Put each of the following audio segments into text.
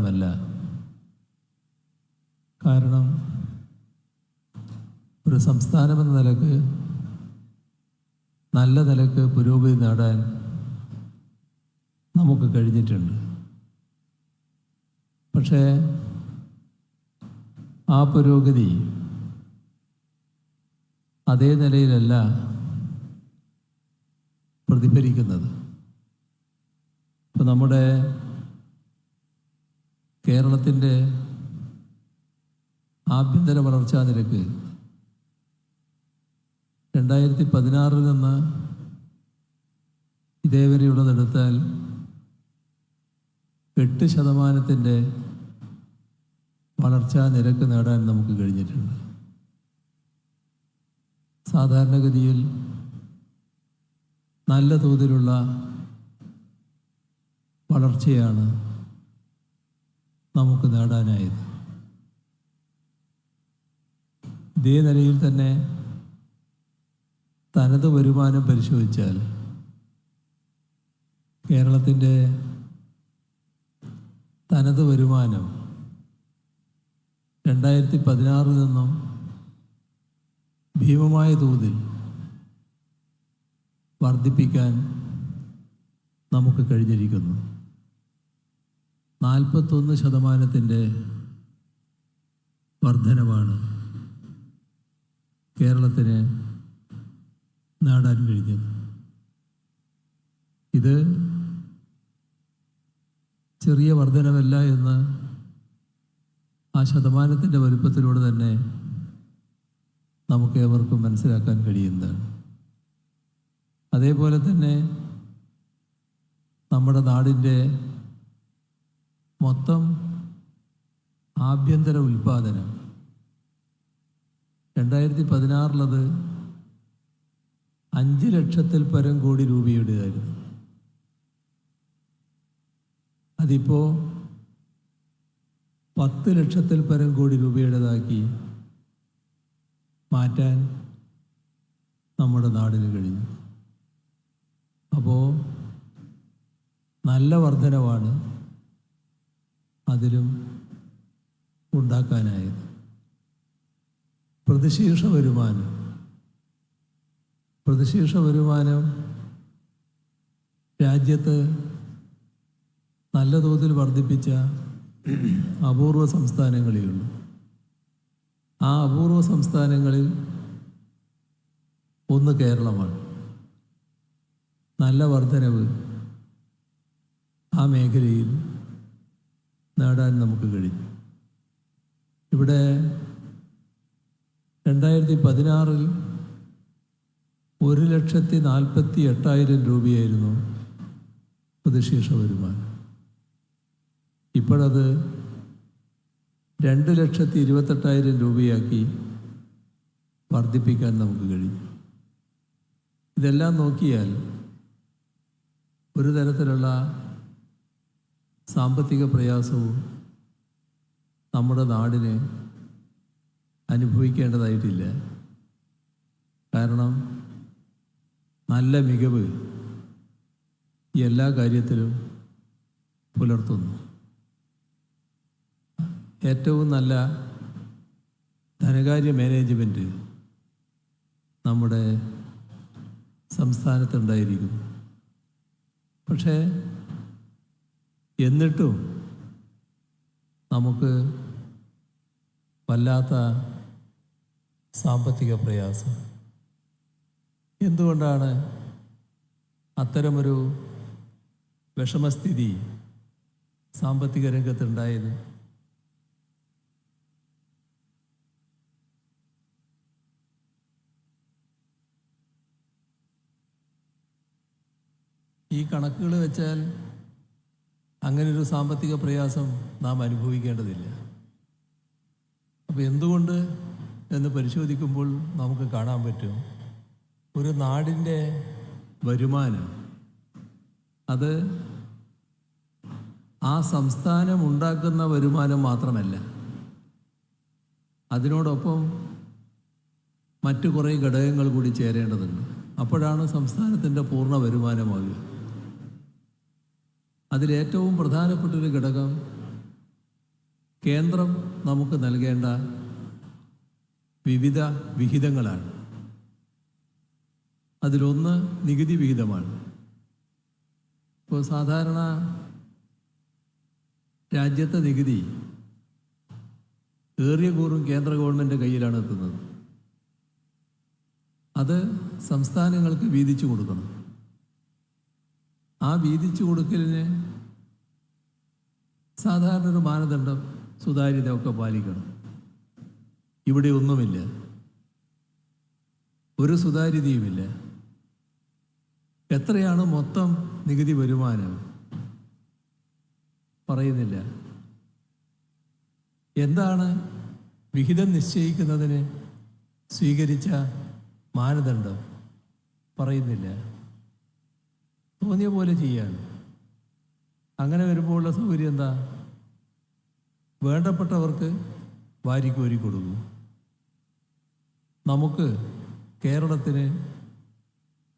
സംസ്ഥാനമല്ല. കാരണം ഒരു സംസ്ഥാനമെന്ന നിലക്ക് നല്ല നിലക്ക് പുരോഗതി നേടാൻ നമുക്ക് കഴിഞ്ഞിട്ടുണ്ട്. പക്ഷേ ആ പുരോഗതി അതേ നിലയിലല്ല പ്രതിഫലിക്കുന്നത്. ഇപ്പോൾ നമ്മുടെ കേരളത്തിൻ്റെ ആഭ്യന്തര വളർച്ചാ നിരക്ക് 2016 നിന്ന് ഇതേവരെയുള്ളതെടുത്താൽ 8% വളർച്ചാ നിരക്ക് നേടാൻ നമുക്ക് കഴിഞ്ഞിട്ടുണ്ട്. സാധാരണഗതിയിൽ നല്ല തോതിലുള്ള വളർച്ചയാണ് നമുക്ക് നേടാനായത്. ഇതേ നിലയിൽ തന്നെ തനത് വരുമാനം പരിശോധിച്ചാൽ കേരളത്തിൻ്റെ തനത് വരുമാനം 2016 നിന്നും ഭീമമായ തോതിൽ വർദ്ധിപ്പിക്കാൻ നമുക്ക് കഴിഞ്ഞിരിക്കുന്നു. 41% വർധനവാണ് കേരളത്തിന് നേടാൻ കഴിഞ്ഞത്. ഇത് ചെറിയ വർധനവല്ല എന്ന് ആ ശതമാനത്തിൻ്റെ വലുപ്പത്തിലൂടെ തന്നെ നമുക്ക് ഏവർക്കും മനസ്സിലാക്കാൻ കഴിയുന്നതാണ്. അതേപോലെ തന്നെ നമ്മുടെ നാടിൻ്റെ മൊത്തം ആഭ്യന്തര ഉൽപ്പാദനം 2016 5 ലക്ഷത്തിൽ പരം കോടി രൂപയുടേതായിരുന്നു. അതിപ്പോൾ 10 ലക്ഷത്തിൽ പരം കോടി രൂപയുടേതാക്കി മാറ്റാൻ നമ്മുടെ നാടിന് കഴിഞ്ഞു. അപ്പോൾ നല്ല വർധനവാണ് അതിലും ഉണ്ടാക്കാനായത്. പ്രതിശീർഷ വരുമാനം രാജ്യത്ത് നല്ല തോതിൽ വർദ്ധിപ്പിച്ച അപൂർവ സംസ്ഥാനങ്ങളേ ഉള്ളൂ. ആ അപൂർവ സംസ്ഥാനങ്ങളിൽ ഒന്ന് കേരളമാണ്. നല്ല വർധനവ് ആ മേഖലയിൽ നേടാൻ നമുക്ക് കഴിഞ്ഞു. ഇവിടെ 2016 1,48,000 രൂപയായിരുന്നു പ്രതിശീർഷ വരുമാനം. ഇപ്പോഴത് 2,28,000 രൂപയാക്കി വർദ്ധിപ്പിക്കാൻ നമുക്ക് കഴിഞ്ഞു. ഇതെല്ലാം നോക്കിയാൽ ഒരു തരത്തിലുള്ള സാമ്പത്തിക പ്രയാസവും നമ്മുടെ നാടിന് അനുഭവിക്കേണ്ടതായിട്ടില്ല. കാരണം നല്ല മികവ് എല്ലാ കാര്യത്തിലും പുലർത്തുന്നു. ഏറ്റവും നല്ല ധനകാര്യ മാനേജ്മെൻറ്റ് നമ്മുടെ സംസ്ഥാനത്തുണ്ടായിരിക്കുന്നു. പക്ഷേ എന്നിട്ടും നമുക്ക് വല്ലാത്ത സാമ്പത്തിക പ്രയാസം. എന്തുകൊണ്ടാണ് അത്തരമൊരു വിഷമസ്ഥിതി സാമ്പത്തിക രംഗത്തുണ്ടായത്? ഈ കണക്കുകൾ വെച്ചാൽ അങ്ങനൊരു സാമ്പത്തിക പ്രയാസം നാം അനുഭവിക്കേണ്ടതില്ല. അപ്പോൾ എന്തുകൊണ്ട് എന്ന് പരിശോധിക്കുമ്പോൾ നമുക്ക് കാണാൻ പറ്റും, ഒരു നാടിൻ്റെ വരുമാനം അത് ആ സംസ്ഥാനം ഉണ്ടാക്കുന്ന വരുമാനം മാത്രമല്ല, അതിനോടൊപ്പം മറ്റു കുറേ ഘടകങ്ങൾ കൂടി ചേരേണ്ടതുണ്ട്. അപ്പോഴാണ് സംസ്ഥാനത്തിൻ്റെ പൂർണ്ണ വരുമാനമാകുക. അതിലേറ്റവും പ്രധാനപ്പെട്ടൊരു ഘടകം കേന്ദ്രം നമുക്ക് നൽകേണ്ട വിവിധ വിഹിതങ്ങളാണ്. അതിലൊന്ന് നികുതി വിഹിതമാണ്. ഇപ്പോൾ സാധാരണ രാജ്യത്തെ നികുതി ഏറിയ കൂറും കേന്ദ്ര ഗവൺമെൻറ് കയ്യിലാണ് എത്തുന്നത്. അത് സംസ്ഥാനങ്ങൾക്ക് വീതിച്ചു കൊടുക്കണം. ആ വീതിച്ചു കൊടുക്കലിന് സാധാരണ ഒരു മാനദണ്ഡം, സുതാര്യതയൊക്കെ പാലിക്കണം. ഇവിടെ ഒന്നുമില്ല, ഒരു സുതാര്യതയുമില്ല. എത്രയാണ് മൊത്തം നികുതി വരുമാനം പറയുന്നില്ല. എന്താണ് വിഹിതം നിശ്ചയിക്കുന്നതിന് സ്വീകരിച്ച മാനദണ്ഡം പറയുന്നില്ല. തോന്നിയ പോലെ ചെയ്യാണ്. അങ്ങനെ വരുമ്പോഴുള്ള സൗകര്യം എന്താ? വേണ്ടപ്പെട്ടവർക്ക് വാരിക്കോരി കൊടുക്കും. നമുക്ക് കേരളത്തിന്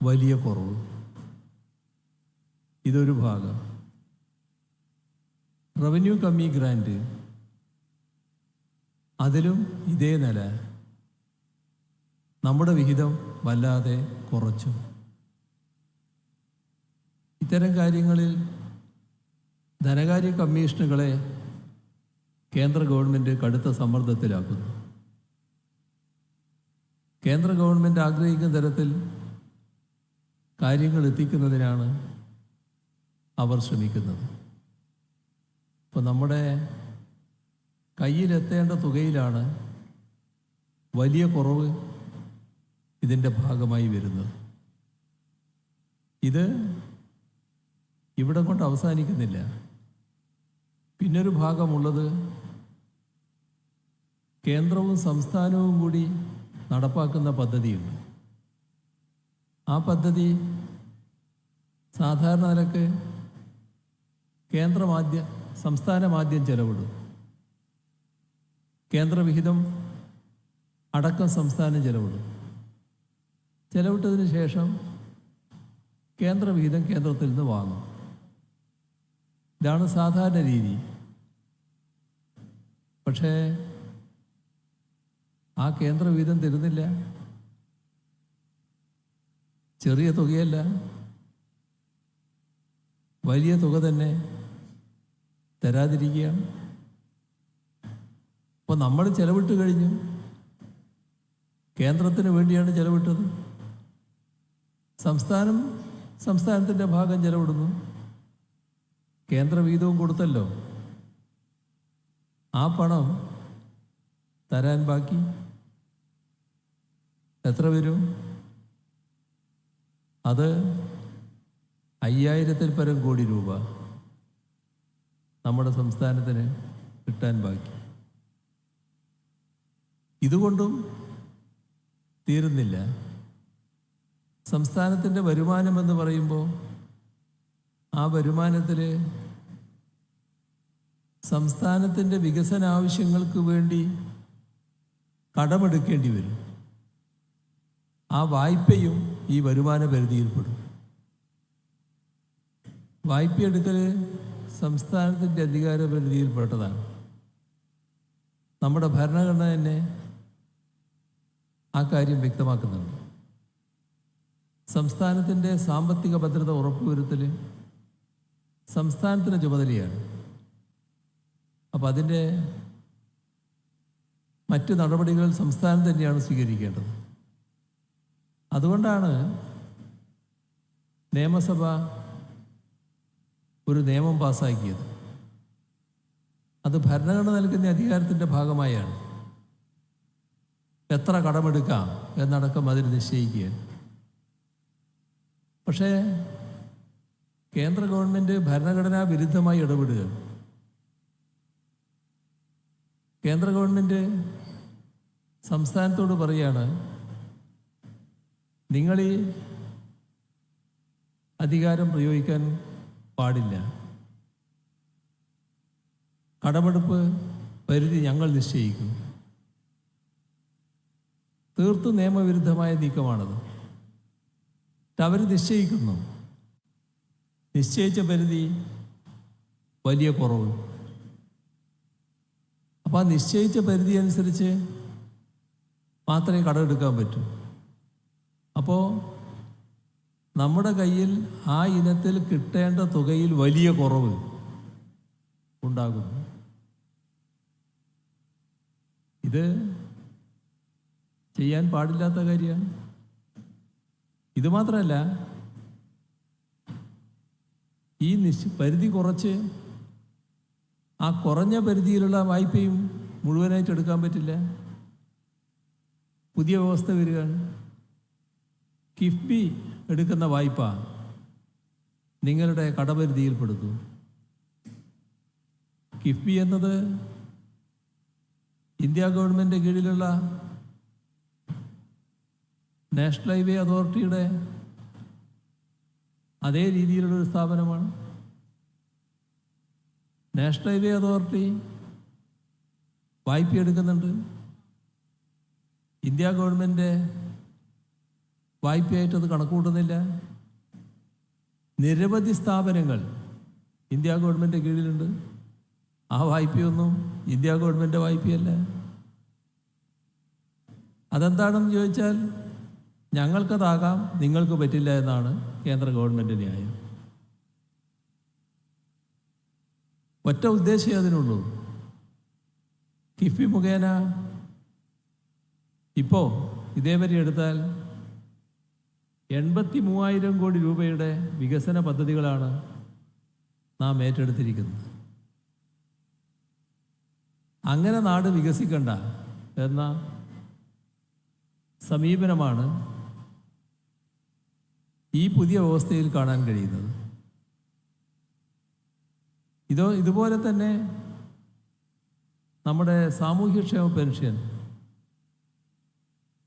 വലിയ കുറവ്. ഇതൊരു ഭാഗം. റവന്യൂ കമ്മി ഗ്രാൻറ്റ്, അതിലും ഇതേ നില. നമ്മുടെ വിഹിതം വല്ലാതെ കുറച്ചു. ഇത്തരം കാര്യങ്ങളിൽ ധനകാര്യ കമ്മീഷനുകളെ കേന്ദ്ര ഗവൺമെൻറ് കടുത്ത സമ്മർദ്ദത്തിലാക്കുന്നു. കേന്ദ്ര ഗവൺമെൻറ് ആഗ്രഹിക്കുന്ന തരത്തിൽ കാര്യങ്ങൾ എത്തിക്കുന്നതിനാണ് അവർ ശ്രമിക്കുന്നത്. ഇപ്പോൾ നമ്മുടെ കയ്യിലെത്തേണ്ട തുകയിലാണ് വലിയ കുറവ് ഇതിൻ്റെ ഭാഗമായി വരുന്നത്. ഇത് ഇവിടെ കൊണ്ട് അവസാനിക്കുന്നില്ല. പിന്നൊരു ഭാഗമുള്ളത് കേന്ദ്രവും സംസ്ഥാനവും കൂടി നടപ്പാക്കുന്ന പദ്ധതിയുണ്ട്. ആ പദ്ധതി സാധാരണ നിലക്ക് സംസ്ഥാനമാദ്യം ചെലവിടും. കേന്ദ്രവിഹിതം അടക്കം സംസ്ഥാനം ചെലവിടും. ചെലവിട്ടതിന് ശേഷം കേന്ദ്രവിഹിതം കേന്ദ്രത്തിൽ നിന്ന് വാങ്ങും. ഇതാണ് സാധാരണ രീതി. പക്ഷേ ആ കേന്ദ്രവിഹിതം തരുന്നില്ല. ചെറിയ തുകയല്ല, വലിയ തുക തന്നെ തരാതിരിക്കുകയാണ്. അപ്പോൾ നമ്മൾ ചെലവിട്ട് കഴിഞ്ഞു. കേന്ദ്രത്തിന് വേണ്ടിയാണ് ചെലവിട്ടത്. സംസ്ഥാനത്തിൻ്റെ ഭാഗം ചെലവിടുന്നു. കേന്ദ്രവിഹിതവും കൊടുത്തല്ലോ. ആ പണം തരാൻ ബാക്കി എത്ര വരും? അത് 5000-ൽ പരം കോടി രൂപ നമ്മുടെ സംസ്ഥാനത്തിന് കിട്ടാൻ ബാക്കി. ഇതുകൊണ്ടും തീരുന്നില്ല. സംസ്ഥാനത്തിൻ്റെ വരുമാനമെന്ന് പറയുമ്പോൾ ആ വരുമാനത്തിൽ സംസ്ഥാനത്തിൻ്റെ വികസന ആവശ്യങ്ങൾക്ക് വേണ്ടി കടമെടുക്കേണ്ടി വരും. ആ വായ്പയും ഈ വരുമാന പരിധിയിൽപ്പെടും. വായ്പയെടുക്കൽ സംസ്ഥാനത്തിൻ്റെ അധികാര പരിധിയിൽപ്പെട്ടതാണ്. നമ്മുടെ ഭരണഘടന തന്നെ ആ കാര്യം വ്യക്തമാക്കുന്നുണ്ട്. സംസ്ഥാനത്തിൻ്റെ സാമ്പത്തിക ഭദ്രത ഉറപ്പുവരുത്തൽ സംസ്ഥാനത്തിൻ്റെ ചുമതലയാണ്. അപ്പോൾ അതിൻ്റെ മറ്റ് നടപടികൾ സംസ്ഥാനം തന്നെയാണ് സ്വീകരിക്കേണ്ടത്. അതുകൊണ്ടാണ് നിയമസഭ ഒരു നിയമം പാസ്സാക്കിയത്. അത് ഭരണഘടന നൽകുന്ന അധികാരത്തിൻ്റെ ഭാഗമായാണ്. എത്ര കടമെടുക്കാം എന്നടക്കം അതിന് നിശ്ചയിക്കുക. പക്ഷേ കേന്ദ്ര ഗവൺമെൻറ് ഭരണഘടനാ വിരുദ്ധമായി ഇടപെടുക. കേന്ദ്ര ഗവൺമെൻറ് സംസ്ഥാനത്തോട് പറയാണ്, നിങ്ങൾ ഈ അധികാരം പ്രയോഗിക്കാൻ പാടില്ല. കടമെടുപ്പ് പരിധി ഞങ്ങൾ നിശ്ചയിക്കും. തീർത്തും നിയമവിരുദ്ധമായ നീക്കമാണത്. അവർ നിശ്ചയിക്കുന്നു. നിശ്ചയിച്ച പരിധി വലിയ കുറവ്. അപ്പോൾ ആ നിശ്ചയിച്ച പരിധി അനുസരിച്ച് മാത്രമേ കടമെടുക്കാൻ പറ്റൂ. അപ്പോൾ നമ്മുടെ കയ്യിൽ ആ ഇനത്തിൽ കിട്ടേണ്ട തുകയിൽ വലിയ കുറവ് ഉണ്ടാകുന്നു. ഇത് ചെയ്യാൻ പാടില്ലാത്ത കാര്യമാണ്. ഇത് മാത്രമല്ല, ഈ പരിധി കുറച്ച് ആ കുറഞ്ഞ പരിധിയിലുള്ള വായ്പയും മുഴുവനായിട്ട് എടുക്കാൻ പറ്റില്ല. പുതിയ വ്യവസ്ഥ വരികയാണ്. കിഫ്ബി എടുക്കുന്ന വായ്പ നിങ്ങളുടെ കടപരിധിയിൽപ്പെടുത്തും. കിഫ്ബി എന്നത് ഇന്ത്യ ഗവൺമെൻറ് കീഴിലുള്ള നാഷണൽ ഹൈവേ അതോറിറ്റിയുടെ അതേ രീതിയിലുള്ളൊരു സ്ഥാപനമാണ്. നാഷണൽ ഹൈവേ അതോറിറ്റി വായ്പ എടുക്കുന്നുണ്ട്. ഇന്ത്യ ഗവൺമെൻറ് വായ്പയായിട്ടത് കണക്കുകൂട്ടുന്നില്ല. നിരവധി സ്ഥാപനങ്ങൾ ഇന്ത്യ ഗവൺമെൻറ് കീഴിലുണ്ട്. ആ വായ്പയൊന്നും ഇന്ത്യ ഗവൺമെൻറ് വായ്പയല്ല. അതെന്താണെന്ന് ചോദിച്ചാൽ ഞങ്ങൾക്കതാകാം, നിങ്ങൾക്ക് പറ്റില്ല എന്നാണ് കേന്ദ്ര ഗവൺമെൻറ് ന്യായം. ഒറ്റ ഉദ്ദേശമേ അതിനുള്ളൂ. കിഫ്ബി മുഖേന ഇപ്പോൾ ഇതേവരെ എടുത്താൽ 83,000 കോടി രൂപയുടെ വികസന പദ്ധതികളാണ് നാം ഏറ്റെടുത്തിരിക്കുന്നത്. അങ്ങനെ നാട് വികസിക്കണ്ട എന്ന സമീപനമാണ് ഈ പുതിയ വ്യവസ്ഥയിൽ കാണാൻ കഴിയുന്നത്. ഇതുപോലെ തന്നെ നമ്മുടെ സാമൂഹ്യക്ഷേമ പെൻഷൻ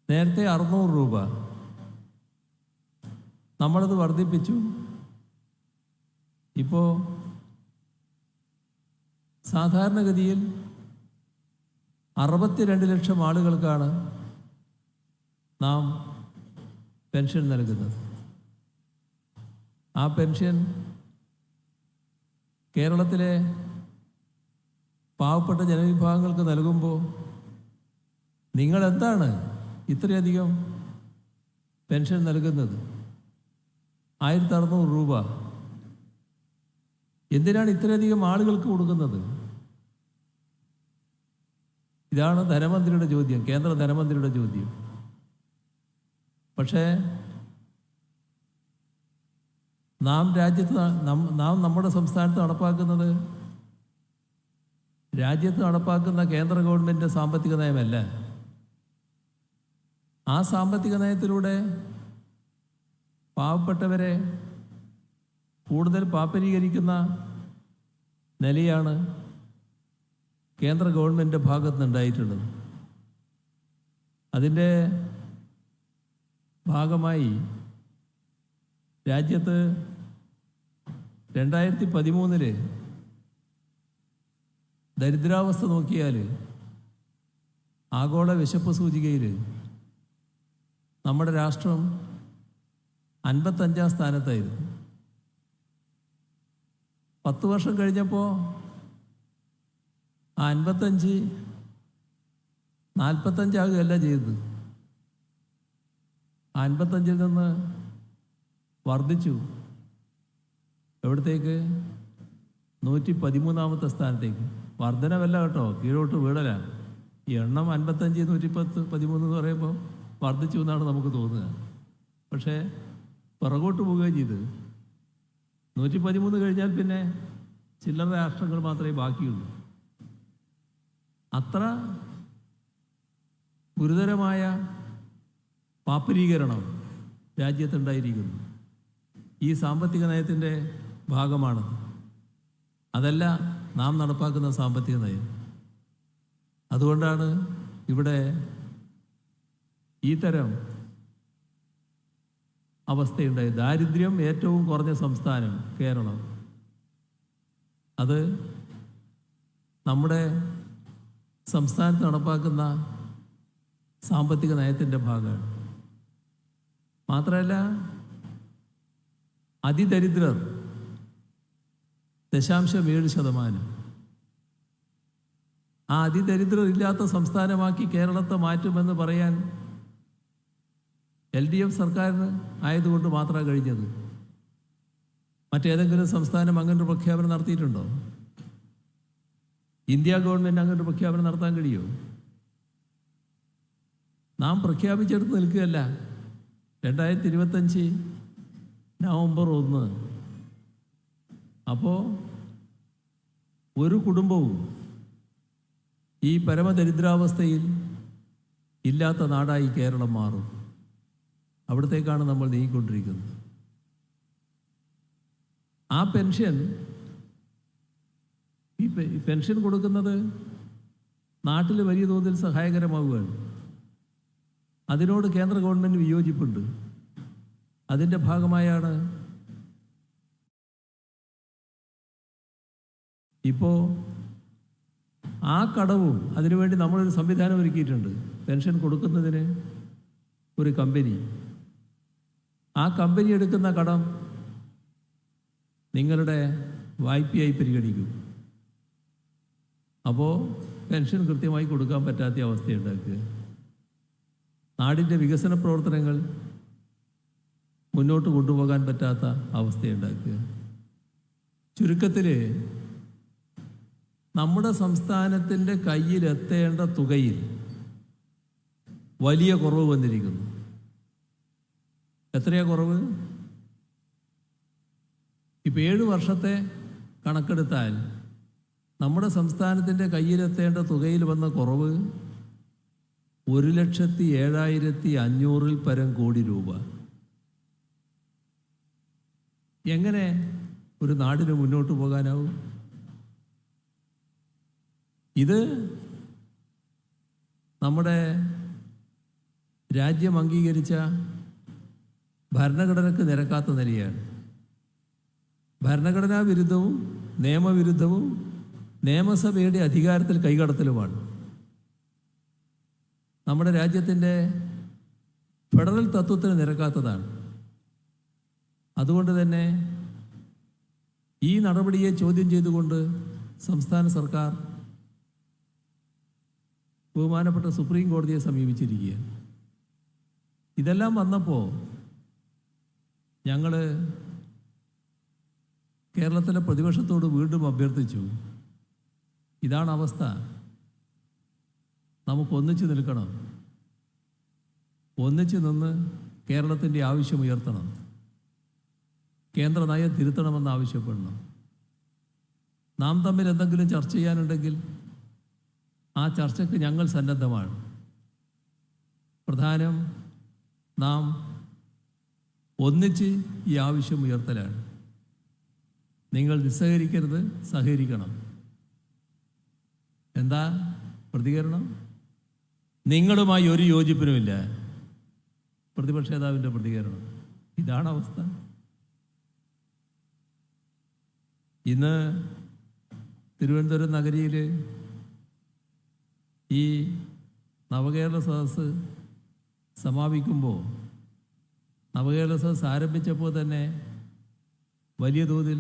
നേരത്തെ 600 രൂപ, നമ്മളത് വർദ്ധിപ്പിച്ചു. ഇപ്പോൾ സാധാരണഗതിയിൽ 62 ലക്ഷം ആളുകൾക്കാണ് നാം പെൻഷൻ നൽകുന്നത്. ആ പെൻഷൻ കേരളത്തിലെ പാവപ്പെട്ട ജനവിഭാഗങ്ങൾക്ക് നൽകുമ്പോൾ നിങ്ങളെന്താണ് ഇത്രയധികം പെൻഷൻ നൽകുന്നത്? 1600 രൂപ എന്തിനാണ് ഇത്രയധികം ആളുകൾക്ക് കൊടുക്കുന്നത്? ഇതാണ് ധനമന്ത്രിയുടെ ചോദ്യം, കേന്ദ്ര ധനമന്ത്രിയുടെ ചോദ്യം. പക്ഷേ നാം നമ്മുടെ സംസ്ഥാനത്ത് നടപ്പാക്കുന്നത് രാജ്യത്ത് നടപ്പാക്കുന്ന കേന്ദ്ര ഗവൺമെൻറ് സാമ്പത്തിക നയമല്ല. ആ സാമ്പത്തിക നയത്തിലൂടെ പാവപ്പെട്ടവരെ കൂടുതൽ പാപ്പരീകരിക്കുന്ന നിലയാണ് കേന്ദ്ര ഗവൺമെൻറ് ഭാഗത്ത് നിന്നുണ്ടായിട്ടുള്ളത്. അതിൻ്റെ ഭാഗമായി രാജ്യത്ത് 2013 ദരിദ്രാവസ്ഥ നോക്കിയാൽ ആഗോള വിശപ്പ് സൂചികയിൽ നമ്മുടെ രാഷ്ട്രം 55-ാം സ്ഥാനത്തായിരുന്നു. 10 വർഷം കഴിഞ്ഞപ്പോൾ ആ 55 45 ആകുകയല്ല ചെയ്തത്. ആ 55-ൽ നിന്ന് വർദ്ധിച്ചു. എവിടത്തേക്ക്? 113-ാമത്തെ സ്ഥാനത്തേക്ക്. വർധനവല്ല കേട്ടോ, കീഴോട്ട് വീഴലാണ്. ഈ എണ്ണം 55, 110, 13 എന്ന് പറയുമ്പോൾ വർദ്ധിച്ചു എന്നാണ് നമുക്ക് തോന്നുക. പക്ഷേ പിറകോട്ട് പോവുകയും ചെയ്ത് 113 കഴിഞ്ഞാൽ പിന്നെ ചില്ലറ രാഷ്ട്രങ്ങൾ മാത്രമേ ബാക്കിയുള്ളൂ. അത്ര ഗുരുതരമായ പാപ്പരീകരണം രാജ്യത്തുണ്ടായിരിക്കുന്നു. ഈ സാമ്പത്തിക നയത്തിൻ്റെ ഭാഗമാണ്. അതല്ല നാം നടപ്പാക്കുന്ന സാമ്പത്തിക നയം. അതുകൊണ്ടാണ് ഇവിടെ ഈ തരം അവസ്ഥയുണ്ടായി. ദാരിദ്ര്യം ഏറ്റവും കുറഞ്ഞ സംസ്ഥാനം കേരളം. അത് നമ്മുടെ സംസ്ഥാനത്ത് നടപ്പാക്കുന്ന സാമ്പത്തിക നയത്തിൻ്റെ ഭാഗമാണ്. മാത്രമല്ല അതിദരിദ്രർ 0.7%. ആ അതിദരിദ്രരില്ലാത്ത സംസ്ഥാനമാക്കി കേരളത്തെ മാറ്റുമെന്ന് പറയാൻ LDF സർക്കാരിന് ആയതുകൊണ്ട് മാത്രമാണ് കഴിഞ്ഞത്. മറ്റേതെങ്കിലും സംസ്ഥാനം അങ്ങനൊരു പ്രഖ്യാപനം നടത്തിയിട്ടുണ്ടോ? ഇന്ത്യ ഗവൺമെൻറ് അങ്ങനൊരു പ്രഖ്യാപനം നടത്താൻ കഴിയുമോ? നാം പ്രഖ്യാപിച്ചെടുത്ത് നിൽക്കുകയല്ല. 2025 നവംബർ 1 അപ്പോൾ ഒരു കുടുംബവും ഈ പരമദരിദ്രാവസ്ഥയിൽ ഇല്ലാത്ത നാടായി കേരളം മാറും. അവിടത്തേക്കാണ് നമ്മൾ നീങ്ങിക്കൊണ്ടിരിക്കുന്നത്. ആ പെൻഷൻ ഈ പെൻഷൻ കൊടുക്കുന്നത് നാട്ടിൽ വലിയ തോതിൽ സഹായകരമാവുകയാണ്. അതിനോട് കേന്ദ്ര ഗവൺമെൻറ് വിയോജിപ്പുണ്ട്. അതിൻ്റെ ഭാഗമായാണ് ഇപ്പോൾ ആ കടവും അതിനുവേണ്ടി നമ്മളൊരു സംവിധാനം ഒരുക്കിയിട്ടുണ്ട്. പെൻഷൻ കൊടുക്കുന്നതിന് ഒരു കമ്പനി, ആ കമ്പനി എടുക്കുന്ന കടം നിങ്ങളുടെ വായ്പയായി പരിഗണിക്കും. അപ്പോൾ പെൻഷൻ കൃത്യമായി കൊടുക്കാൻ പറ്റാത്ത അവസ്ഥയുണ്ടാക്കുക, നാടിൻ്റെ വികസന പ്രവർത്തനങ്ങൾ മുന്നോട്ട് കൊണ്ടുപോകാൻ പറ്റാത്ത അവസ്ഥയുണ്ടാക്കുക. ചുരുക്കത്തിൽ നമ്മുടെ സംസ്ഥാനത്തിൻ്റെ കയ്യിലെത്തേണ്ട തുകയിൽ വലിയ കുറവ് വന്നിരിക്കുന്നു. എത്രയാ കുറവ്? ഇപ്പോൾ 7 വർഷത്തെ കണക്കെടുത്താൽ നമ്മുടെ സംസ്ഥാനത്തിൻ്റെ കയ്യിലെത്തേണ്ട തുകയിൽ വന്ന കുറവ് 1,07,500 പരം കോടി രൂപ. എങ്ങനെ ഒരു നാടിന് മുന്നോട്ട് പോകാനാവും? ഇത് നമ്മുടെ രാജ്യം അംഗീകരിച്ച ഭരണഘടനയ്ക്ക് നിരക്കാത്ത നിലയാണ്. ഭരണഘടനാ വിരുദ്ധവും നിയമവിരുദ്ധവും നിയമസഭയുടെ അധികാരത്തിൽ കൈകടത്തലുമാണ്. നമ്മുടെ രാജ്യത്തിൻ്റെ ഫെഡറൽ തത്വത്തിന് നിരക്കാത്തതാണ്. അതുകൊണ്ട് തന്നെ ഈ നടപടിയെ ചോദ്യം ചെയ്തുകൊണ്ട് സംസ്ഥാന സർക്കാർ ബഹുമാനപ്പെട്ട സുപ്രീം കോടതിയെ സമീപിച്ചിരിക്കുകയാണ്. ഇതെല്ലാം വന്നപ്പോൾ ഞങ്ങൾ കേരളത്തിലെ പ്രതിപക്ഷത്തോട് വീണ്ടും അഭ്യർത്ഥിച്ചു, ഇതാണ് അവസ്ഥ, നമുക്ക് ഒന്നിച്ച് നിൽക്കണം, ഒന്നിച്ച് നിന്ന് കേരളത്തിൻ്റെ ആവശ്യം ഉയർത്തണം, കേന്ദ്ര നയം തിരുത്തണമെന്ന് ആവശ്യപ്പെടണം. നാം തമ്മിൽ എന്തെങ്കിലും ചർച്ച ചെയ്യാനുണ്ടെങ്കിൽ ആ ചർച്ചയ്ക്ക് ഞങ്ങൾ സന്നദ്ധമാണ്. പ്രധാനം നാം ഒന്നിച്ച് ഈ ആവശ്യം ഉയർത്തലാണ്. നിങ്ങൾ നിസ്സഹകരിക്കരുത്, സഹകരിക്കണം. എന്താ പ്രതികരണം? നിങ്ങളുമായി ഒരു യോജിപ്പിനുമില്ല. പ്രതിപക്ഷ നേതാവിൻ്റെ പ്രതികരണം. ഇതാണ് അവസ്ഥ. ഇന്ന് തിരുവനന്തപുരം നഗരിയിൽ ഈ നവകേരള സദസ്സ് സമാപിക്കുമ്പോൾ, നവകേരള സദസ്സ് ആരംഭിച്ചപ്പോൾ തന്നെ വലിയ തോതിൽ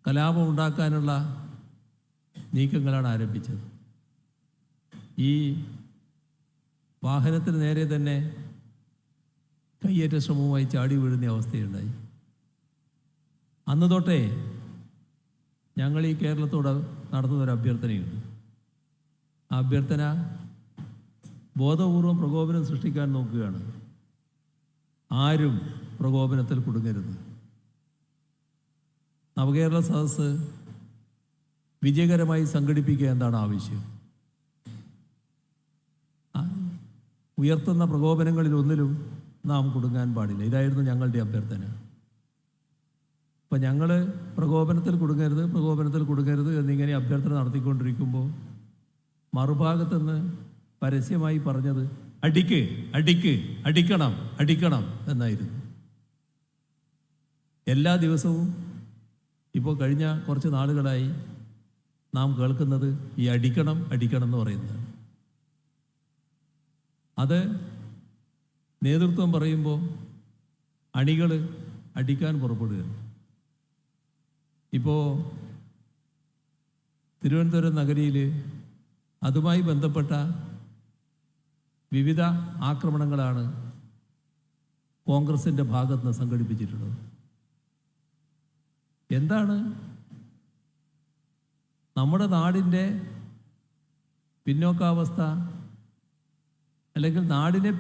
കലാപം ഉണ്ടാക്കാനുള്ള നീക്കങ്ങളാണ് ആരംഭിച്ചത്. ഈ വാഹനത്തിന് നേരെ തന്നെ കയ്യേറ്റ ശ്രമവുമായി ചാടി വീഴുന്ന അവസ്ഥയുണ്ടായി. അന്ന് തൊട്ടേ ഞങ്ങൾ ഈ കേരളത്തോട് നടത്തുന്നൊരു അഭ്യർത്ഥനയുണ്ട്. ആ അഭ്യർത്ഥന ബോധപൂർവം പ്രകോപനം സൃഷ്ടിക്കാൻ നോക്കുകയാണ്. ആരും പ്രകോപനത്തിൽ കുടുങ്ങരുത്. നവകേരള സദസ്സ് വിജയകരമായി സംഘടിപ്പിക്കുക എന്താണ് ആവശ്യം? ഉയർത്തുന്ന പ്രകോപനങ്ങളിൽ ഒന്നിലും നാം കുടുങ്ങാൻ പാടില്ല. ഇതായിരുന്നു ഞങ്ങളുടെ അഭ്യർത്ഥന. അപ്പം ഞങ്ങൾ പ്രകോപനത്തിൽ കുടുങ്ങരുത് എന്നിങ്ങനെ അഭ്യർത്ഥന നടത്തിക്കൊണ്ടിരിക്കുമ്പോൾ മറുഭാഗത്തുനിന്ന് പരസ്യമായി പറഞ്ഞത് അടിക്കണം എന്നായിരുന്നു. എല്ലാ ദിവസവും ഇപ്പോൾ കഴിഞ്ഞ കുറച്ച് നാളുകളായി നാം കേൾക്കുന്നത് ഈ അടിക്കണം എന്ന് പറയുന്നത്. അത് നേതൃത്വം പറയുമ്പോൾ അണികൾ അടിക്കാൻ പുറപ്പെടുകയാണ്. ഇപ്പോൾ തിരുവനന്തപുരം നഗരിയിൽ അതുമായി ബന്ധപ്പെട്ട വിവിധ ആക്രമണങ്ങളാണ് കോൺഗ്രസിൻ്റെ ഭാഗത്ത് നിന്ന് സംഘടിപ്പിച്ചിട്ടുള്ളത്. എന്താണ് നമ്മുടെ നാടിൻ്റെ പിന്നോക്കാവസ്ഥ, അല്ലെങ്കിൽ നാടിനെ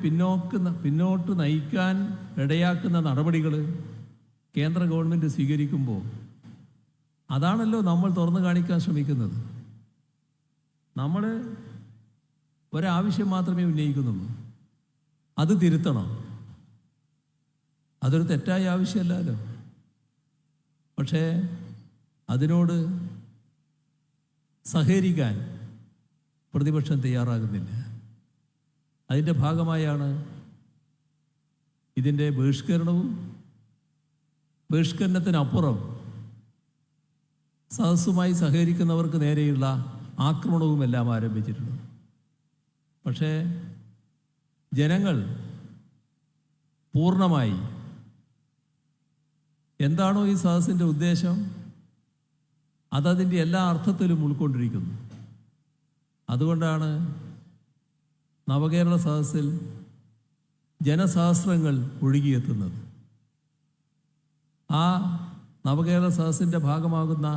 പിന്നോട്ട് നയിക്കാൻ ഇടയാക്കുന്ന നടപടികൾ കേന്ദ്ര ഗവൺമെൻറ് സ്വീകരിക്കുമ്പോൾ അതാണല്ലോ നമ്മൾ തുറന്നു കാണിക്കാൻ ശ്രമിക്കുന്നത്. നമ്മൾ ഒരാവശ്യം മാത്രമേ ഉന്നയിക്കുന്നുള്ളൂ, അത് തിരുത്തണം. അതൊരു തെറ്റായ ആവശ്യമല്ലല്ലോ. പക്ഷേ അതിനോട് സഹകരിക്കാൻ പ്രതിപക്ഷം തയ്യാറാകുന്നില്ല. അതിൻ്റെ ഭാഗമായാണ് ഇതിൻ്റെ ബഹിഷ്കരണത്തിനപ്പുറം സദസ്സുമായി സഹകരിക്കുന്നവർക്ക് നേരെയുള്ള ആക്രമണവും എല്ലാം ആരംഭിച്ചിട്ടുണ്ട്. പക്ഷേ ജനങ്ങൾ പൂർണ്ണമായി എന്താണോ ഈ സദസ്സിൻ്റെ ഉദ്ദേശം അതതിൻ്റെ എല്ലാ അർത്ഥത്തിലും ഉൾക്കൊണ്ടിരിക്കുന്നു. അതുകൊണ്ടാണ് നവകേരള സദസ്സിൽ ജനസഹസ്രങ്ങൾ ഒഴുകിയെത്തുന്നത്. ആ നവകേരള സദസ്സിൻ്റെ ഭാഗമാകുന്ന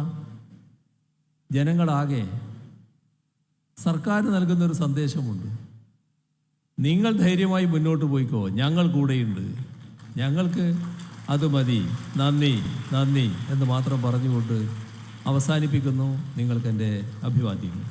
ജനങ്ങളാകെ സർക്കാർ നൽകുന്നൊരു സന്ദേശമുണ്ട്. നിങ്ങൾ ധൈര്യമായി മുന്നോട്ട് പോയിക്കോ, ഞങ്ങൾ കൂടെയുണ്ട്, ഞങ്ങൾക്ക് അത് മതി, നന്ദി നന്ദി എന്ന് മാത്രം പറഞ്ഞുകൊണ്ട് അവസാനിപ്പിക്കുന്നു. നിങ്ങൾക്ക് എൻ്റെ അഭിവാദ്യങ്ങൾ.